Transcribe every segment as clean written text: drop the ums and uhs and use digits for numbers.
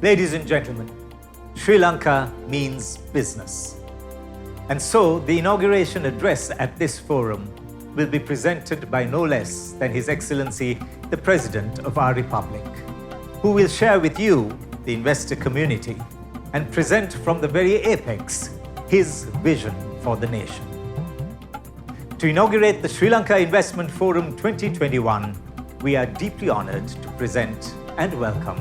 Ladies and gentlemen, Sri Lanka means business. And so the inauguration address at this forum will be presented by no less than His Excellency, the President of our Republic, who will share with you, the investor community, and present from the very apex his vision for the nation. To inaugurate the Sri Lanka Investment Forum 2021, we are deeply honored to present and welcome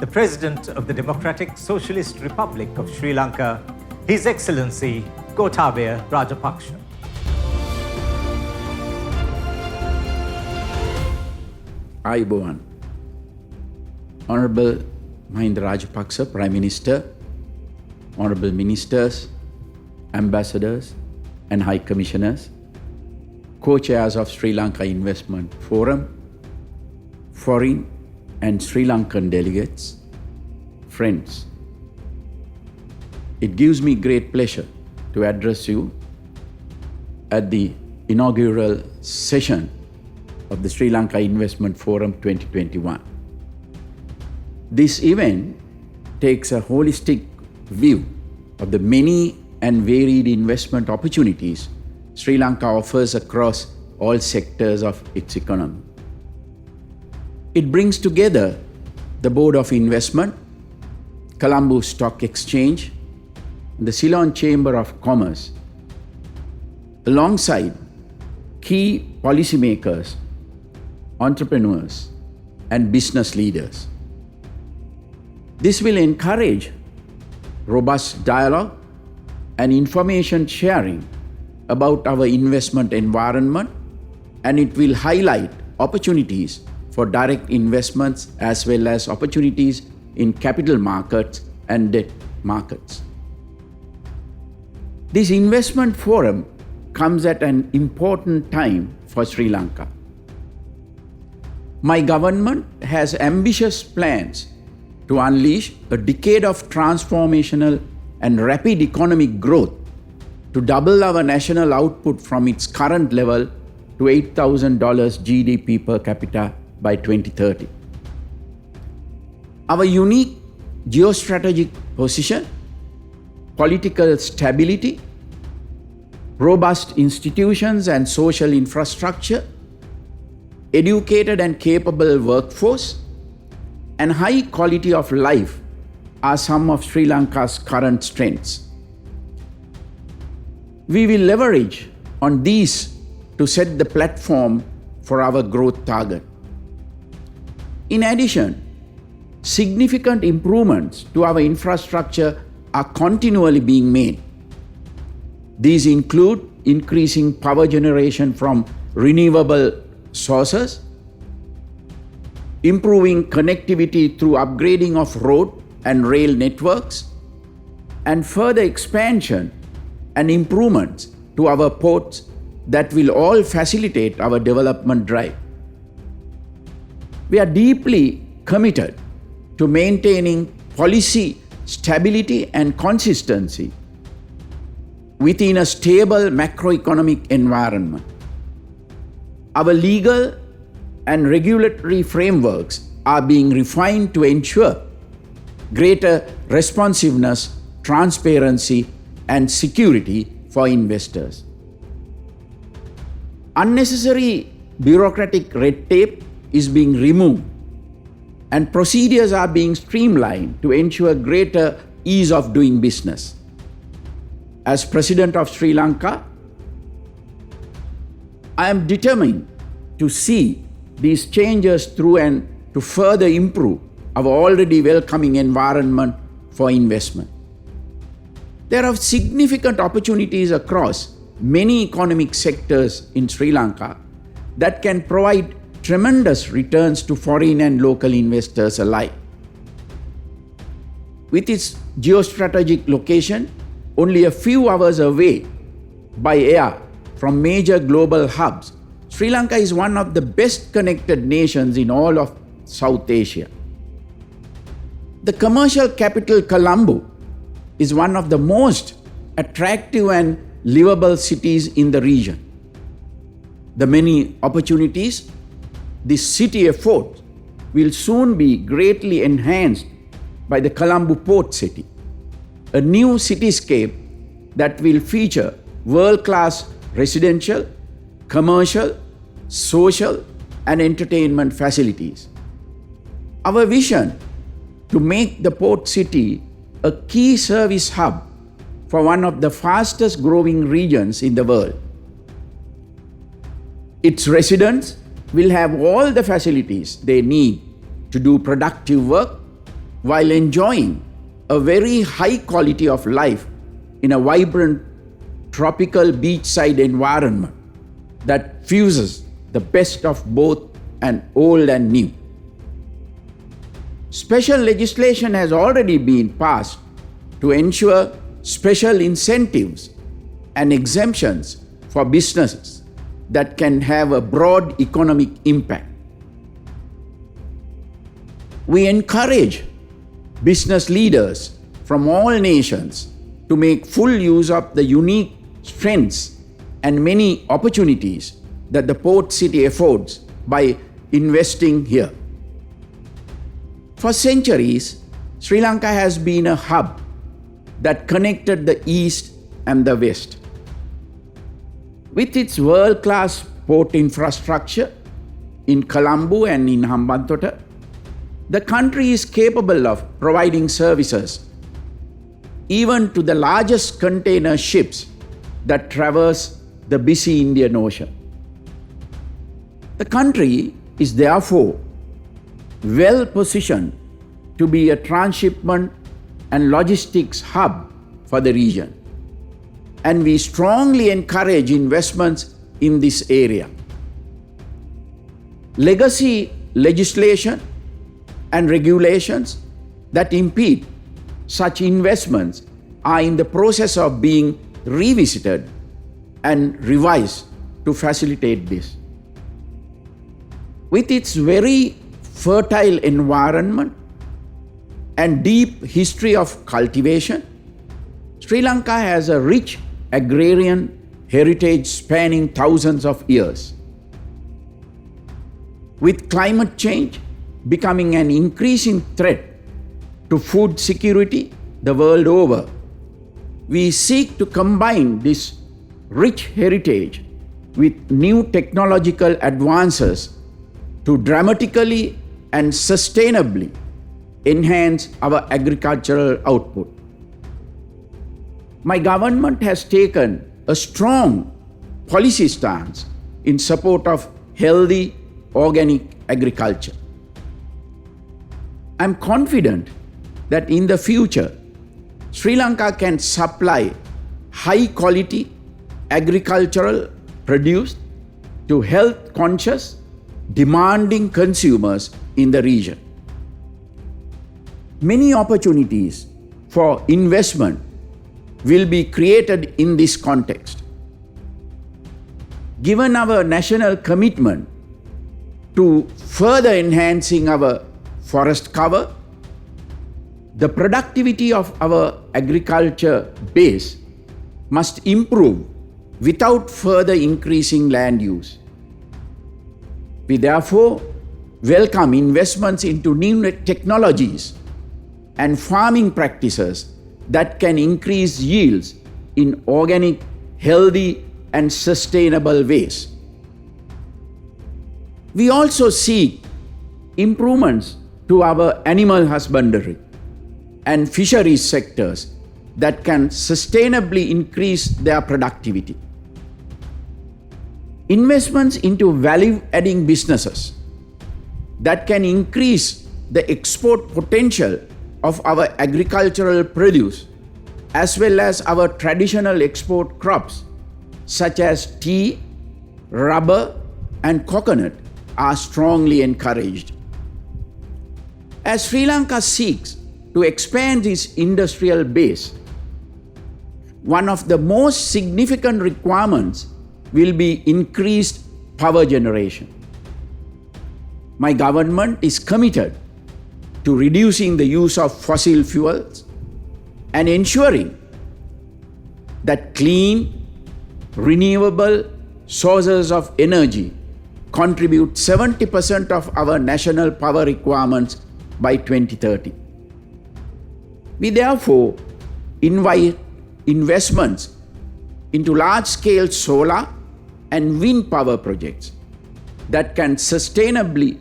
the President of the Democratic Socialist Republic of Sri Lanka, His Excellency Gotabaya Rajapaksa. Ayubowan. Honorable Mahinda Rajapaksa, Prime Minister, Honorable Ministers, Ambassadors and High Commissioners, Co-Chairs of Sri Lanka Investment Forum, foreign and Sri Lankan delegates, friends. It gives me great pleasure to address you at the inaugural session of the Sri Lanka Investment Forum 2021. This event takes a holistic view of the many and varied investment opportunities Sri Lanka offers across all sectors of its economy. It brings together the Board of Investment, Colombo Stock Exchange, and the Ceylon Chamber of Commerce, alongside key policymakers, entrepreneurs, and business leaders. This will encourage robust dialogue and information sharing about our investment environment, and it will highlight opportunities for direct investments as well as opportunities in capital markets and debt markets. This investment forum comes at an important time for Sri Lanka. My government has ambitious plans to unleash a decade of transformational and rapid economic growth to double our national output from its current level to $8,000 GDP per capita by 2030. Our unique geostrategic position, political stability, robust institutions and social infrastructure, educated and capable workforce, and high quality of life are some of Sri Lanka's current strengths. We will leverage on these to set the platform for our growth target. In addition, significant improvements to our infrastructure are continually being made. These include increasing power generation from renewable sources, improving connectivity through upgrading of road and rail networks, and further expansion and improvements to our ports that will all facilitate our development drive. We are deeply committed to maintaining policy stability and consistency within a stable macroeconomic environment. Our legal and regulatory frameworks are being refined to ensure greater responsiveness, transparency, and security for investors. Unnecessary bureaucratic red tape is being removed, and procedures are being streamlined to ensure greater ease of doing business. As President of Sri Lanka, I am determined to see these changes through and to further improve our already welcoming environment for investment. There are significant opportunities across many economic sectors in Sri Lanka that can provide tremendous returns to foreign and local investors alike. With its geostrategic location only a few hours away by air from major global hubs, Sri Lanka is one of the best connected nations in all of South Asia. The commercial capital Colombo is one of the most attractive and livable cities in the region. The many opportunities this city affords will soon be greatly enhanced by the Colombo Port City, a new cityscape that will feature world-class residential, commercial, social, and entertainment facilities. Our vision to make the port city a key service hub for one of the fastest growing regions in the world. Its residents will have all the facilities they need to do productive work while enjoying a very high quality of life in a vibrant tropical beachside environment that fuses the best of both an old and new. Special legislation has already been passed to ensure special incentives and exemptions for businesses that can have a broad economic impact. We encourage business leaders from all nations to make full use of the unique strengths and many opportunities that the port city affords by investing here. For centuries, Sri Lanka has been a hub that connected the East and the West. With its world-class port infrastructure in Colombo and in Hambantota, the country is capable of providing services even to the largest container ships that traverse the busy Indian Ocean. The country is therefore well positioned to be a transshipment and logistics hub for the region, and we strongly encourage investments in this area. Legacy legislation and regulations that impede such investments are in the process of being revisited and revised to facilitate this. With its very fertile environment and deep history of cultivation, Sri Lanka has a rich agrarian heritage spanning thousands of years. With climate change becoming an increasing threat to food security the world over, we seek to combine this rich heritage with new technological advances to dramatically and sustainably enhance our agricultural output. My government has taken a strong policy stance in support of healthy organic agriculture. I am confident that in the future, Sri Lanka can supply high quality agricultural produce to health conscious, demanding consumers in the region. Many opportunities for investment will be created in this context. Given our national commitment to further enhancing our forest cover, the productivity of our agriculture base must improve without further increasing land use. We therefore welcome investments into new technologies and farming practices that can increase yields in organic, healthy, and sustainable ways. We also seek improvements to our animal husbandry and fisheries sectors that can sustainably increase their productivity. Investments into value-adding businesses that can increase the export potential of our agricultural produce as well as our traditional export crops such as tea, rubber, and coconut are strongly encouraged. As Sri Lanka seeks to expand its industrial base, one of the most significant requirements will be increased power generation. My government is committed to reducing the use of fossil fuels and ensuring that clean, renewable sources of energy contribute 70% of our national power requirements by 2030. We therefore invite investments into large-scale solar and wind power projects that can sustainably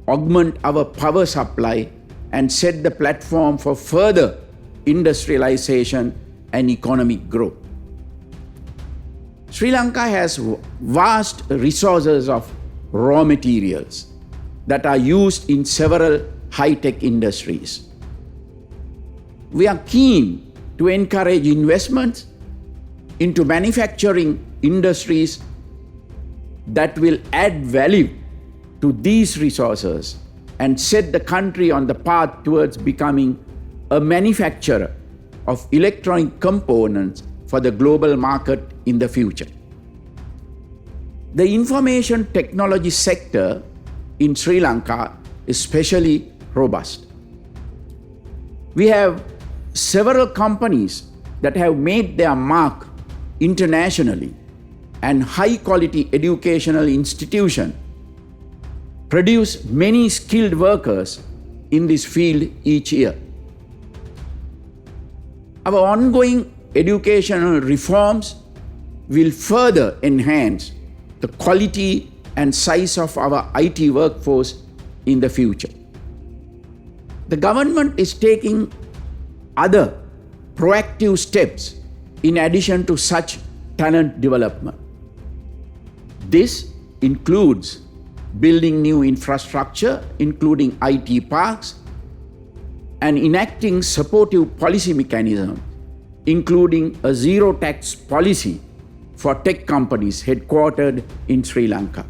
augment our power supply and set the platform for further industrialization and economic growth. Sri Lanka has vast resources of raw materials that are used in several high-tech industries. We are keen to encourage investments into manufacturing industries that will add value to these resources and set the country on the path towards becoming a manufacturer of electronic components for the global market in the future. The information technology sector in Sri Lanka is especially robust. We have several companies that have made their mark internationally, and high-quality educational institutions produce many skilled workers in this field each year. Our ongoing educational reforms will further enhance the quality and size of our IT workforce in the future. The government is taking other proactive steps in addition to such talent development. This includes building new infrastructure, including IT parks, and enacting supportive policy mechanisms, including a zero-tax policy for tech companies headquartered in Sri Lanka.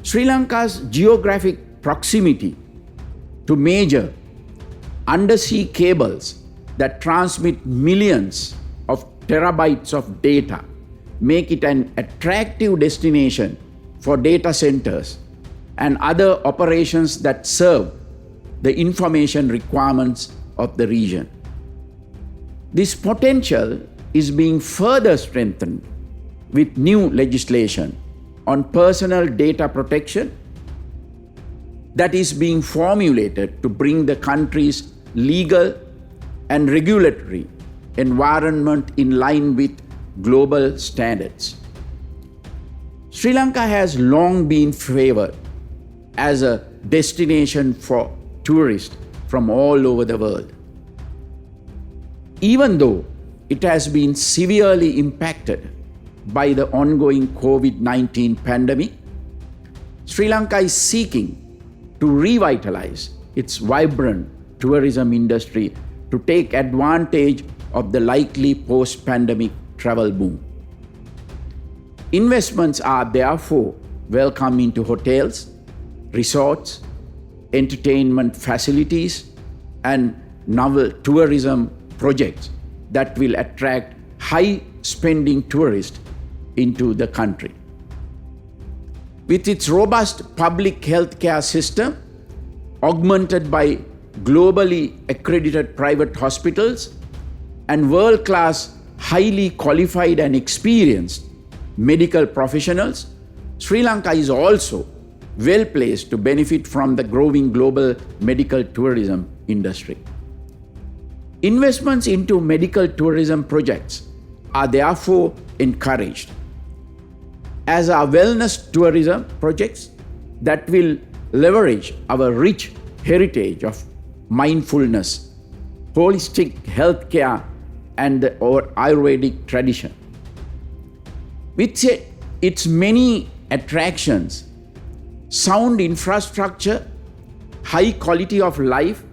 Sri Lanka's geographic proximity to major undersea cables that transmit millions of terabytes of data make it an attractive destination for data centers and other operations that serve the information requirements of the region. This potential is being further strengthened with new legislation on personal data protection that is being formulated to bring the country's legal and regulatory environment in line with global standards. Sri Lanka has long been favored as a destination for tourists from all over the world. Even though it has been severely impacted by the ongoing COVID-19 pandemic, Sri Lanka is seeking to revitalize its vibrant tourism industry to take advantage of the likely post-pandemic travel boom. Investments are therefore welcome into hotels, resorts, entertainment facilities, and novel tourism projects that will attract high-spending tourists into the country. With its robust public healthcare system, augmented by globally accredited private hospitals and world-class, highly qualified and experienced medical professionals, Sri Lanka is also well placed to benefit from the growing global medical tourism industry. Investments into medical tourism projects are therefore encouraged, as are wellness tourism projects that will leverage our rich heritage of mindfulness, holistic healthcare, and our Ayurvedic tradition. With its many attractions, sound infrastructure, high quality of life,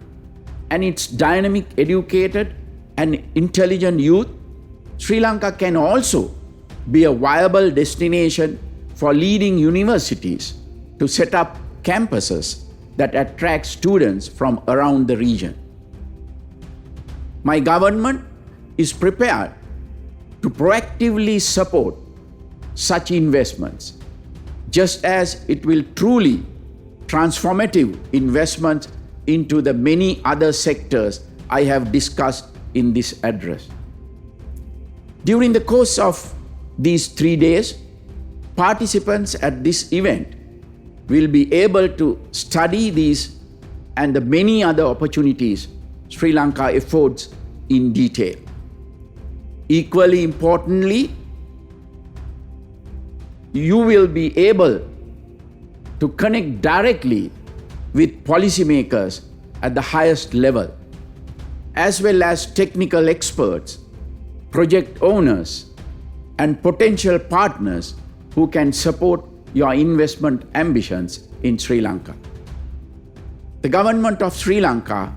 and its dynamic, educated, and intelligent youth, Sri Lanka can also be a viable destination for leading universities to set up campuses that attract students from around the region. My government is prepared to proactively support such investments, just as it will truly transformative investments into the many other sectors I have discussed in this address. During the course of these 3 days, participants at this event will be able to study these and the many other opportunities Sri Lanka efforts in detail. Equally importantly, you will be able to connect directly with policymakers at the highest level, as well as technical experts, project owners, and potential partners who can support your investment ambitions in Sri Lanka. The government of Sri Lanka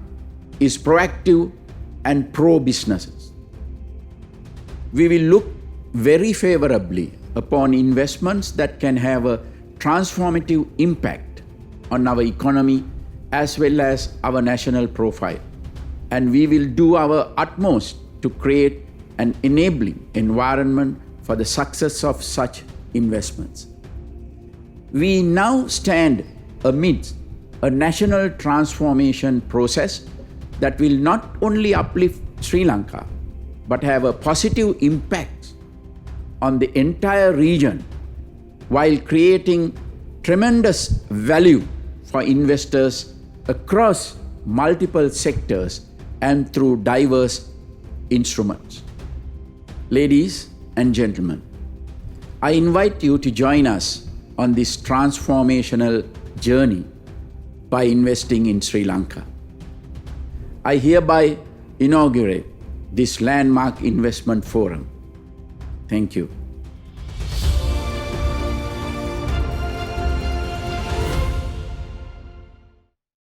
is proactive and pro-businesses. We will look very favorably upon investments that can have a transformative impact on our economy as well as our national profile. And we will do our utmost to create an enabling environment for the success of such investments. We now stand amidst a national transformation process that will not only uplift Sri Lanka, but have a positive impact on the entire region while creating tremendous value for investors across multiple sectors and through diverse instruments. Ladies and gentlemen, I invite you to join us on this transformational journey by investing in Sri Lanka. I hereby inaugurate this landmark investment forum. Thank you.